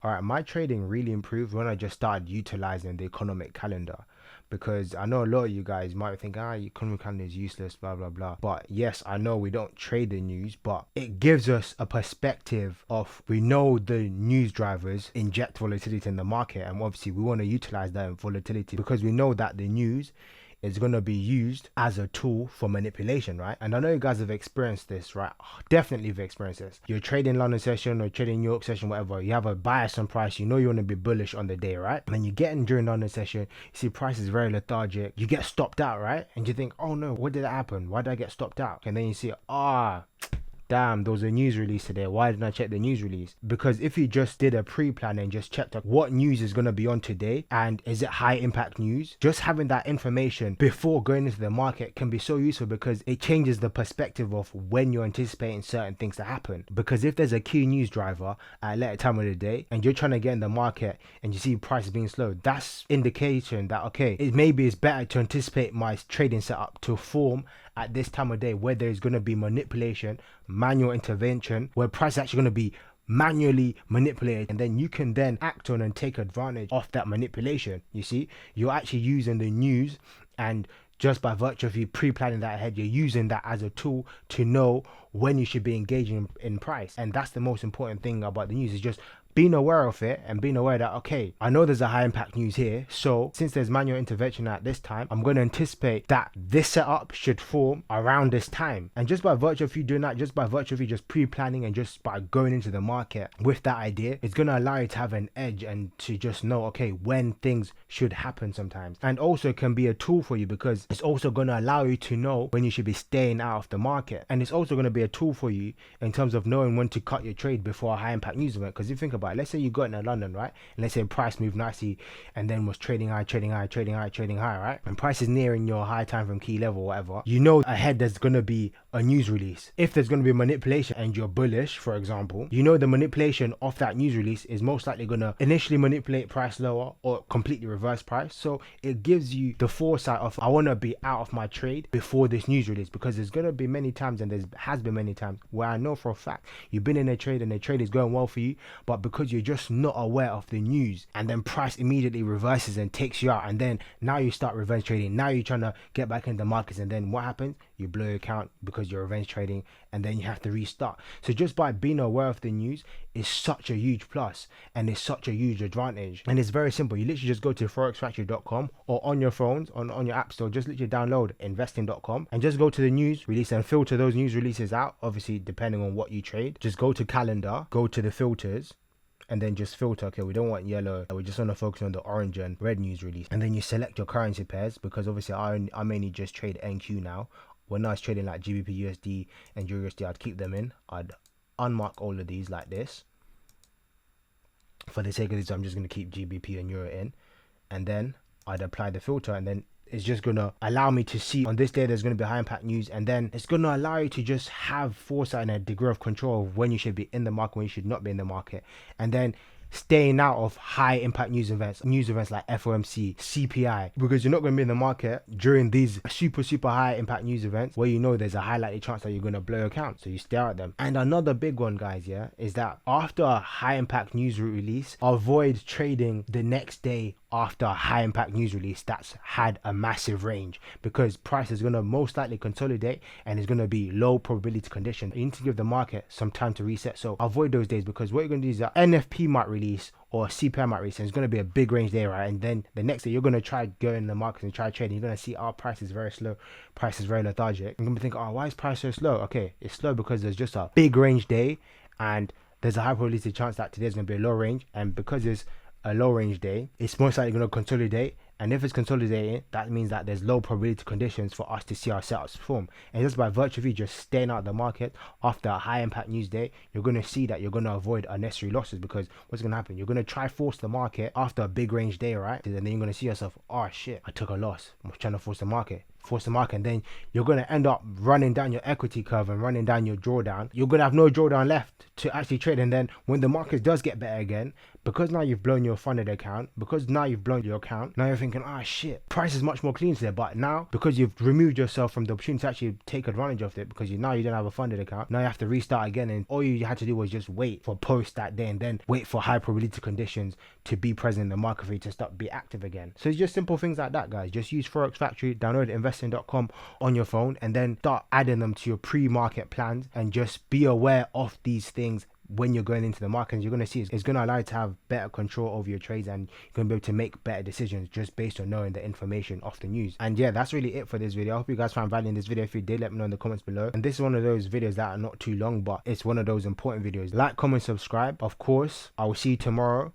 All right, my trading really improved when I just started utilizing the economic calendar, because I know a lot of you guys might think, economic calendar is useless, blah blah blah. But yes, I know we don't trade the news, but it gives us a perspective of, we know the news drivers inject volatility in the market, and obviously we want to utilize that volatility because we know that the news is going to be used as a tool for manipulation, right? And I know you guys have experienced this, right? Definitely have experienced this. You're trading London session or trading New York session, whatever. You have a bias on price. You know you want to be bullish on the day, right? And then you get in during London session, you see price is very lethargic. You get stopped out, right? And you think, oh no, what did that happen? Why did I get stopped out? And then you see, damn, there was a news release today. Why didn't I check the news release? Because if you just did a pre-plan and just checked out what news is going to be on today and is it high impact news, just having that information before going into the market can be so useful because it changes the perspective of when you're anticipating certain things to happen. Because if there's a key news driver at a later time of the day and you're trying to get in the market and you see prices being slow, that's indication that, okay, maybe it's better to anticipate my trading setup to form at this time of day where there's going to be manipulation, manual intervention, where price is actually going to be manually manipulated, and then you can then act on and take advantage of that manipulation. You see, you're actually using the news, and just by virtue of you pre-planning that ahead, you're using that as a tool to know when you should be engaging in price. And that's the most important thing about the news, is just being aware of it and being aware that, okay, I know there's a high impact news here, so since there's manual intervention at this time, I'm going to anticipate that this setup should form around this time. And just by virtue of you doing that, just by virtue of you just pre-planning and just by going into the market with that idea, it's going to allow you to have an edge and to just know, okay, when things should happen sometimes. And also can be a tool for you because it's also going to allow you to know when you should be staying out of the market. And it's also going to be a tool for you in terms of knowing when to cut your trade before a high impact news event. Because you think about it, let's say you got into London, right? And let's say price moved nicely and then was trading high, right? And price is nearing your high time from key level, whatever. You know ahead there's going to be a news release. If there's going to be manipulation and you're bullish, for example, you know the manipulation of that news release is most likely going to initially manipulate price lower or completely reverse price. So it gives you the foresight of, I want to be out of my trade before this news release, because there's going to be many times, and there has been many times where I know for a fact you've been in a trade and the trade is going well for you, but because you're just not aware of the news, and then price immediately reverses and takes you out, and then now you start revenge trading. Now you're trying to get back into the markets, and then what happens? You blow your account because you're revenge trading, and then you have to restart. So just by being aware of the news is such a huge plus, and it's such a huge advantage. And it's very simple. You literally just go to forexfactory.com, or on your phones, on your app store, just literally download investing.com and just go to the news release and filter those news releases out. Obviously, depending on what you trade, just go to calendar, go to the filters, and then just filter. Okay, we don't want yellow, we just want to focus on the orange and red news release. And then you select your currency pairs, because obviously I mainly just trade NQ now. When I was trading like GBP USD and Euro USD, I'd keep them in. I'd unmark all of these like this. For the sake of this, I'm just going to keep GBP and Euro in, and then I'd apply the filter, and then it's just going to allow me to see on this day there's going to be high impact news, and then it's going to allow you to just have foresight and a degree of control of when you should be in the market, when you should not be in the market, and then staying out of high impact news events like FOMC, CPI, because you're not going to be in the market during these super high impact news events where you know there's a high likely chance that you're going to blow your account, so you stay out of them. And another big one, guys, is that after a high impact news release, avoid trading the next day after a high impact news release that's had a massive range, because price is going to most likely consolidate and it's going to be low probability condition. You need to give the market some time to reset, so avoid those days, because what you're going to do is that NFP might release or CPI might release, and it's going to be a big range there, right? And then the next day you're going to try go in the market and try trading. You're going to see price is very slow, price is very lethargic. You're going to think, why is price so slow? Okay, it's slow because there's just a big range day, and there's a high probability chance that today's going to be a low range, and because it's a low range day, it's most likely going to consolidate, and if it's consolidating, that means that there's low probability conditions for us to see our setups form. And just by virtue of you just staying out of the market after a high impact news day, you're going to see that you're going to avoid unnecessary losses, because what's going to happen, you're going to try force the market after a big range day, right? And then you're going to see yourself, oh shit, I took a loss, I'm trying to force the market. force the market, and then you're going to end up running down your equity curve and running down your drawdown. You're going to have no drawdown left to actually trade. And then when the market does get better again, because now you've blown your funded account, because now you've blown your account, now you're thinking, ah, shit, price is much more clean today. But now, because you've removed yourself from the opportunity to actually take advantage of it, because now you don't have a funded account, now you have to restart again, and all you had to do was just wait for post that day, and then wait for high probability conditions to be present in the market for you to start be active again. So it's just simple things like that, guys. Just use Forex Factory, download investing.com on your phone, and then start adding them to your pre-market plans, and just be aware of these things when you're going into the market. You're going to see it's going to allow you to have better control over your trades, and you're going to be able to make better decisions just based on knowing the information of the news. And yeah, that's really it for this video. I hope you guys found value in this video. If you did, let me know in the comments below. And this is one of those videos that are not too long, but it's one of those important videos. Like, comment, subscribe. Of course, I will see you tomorrow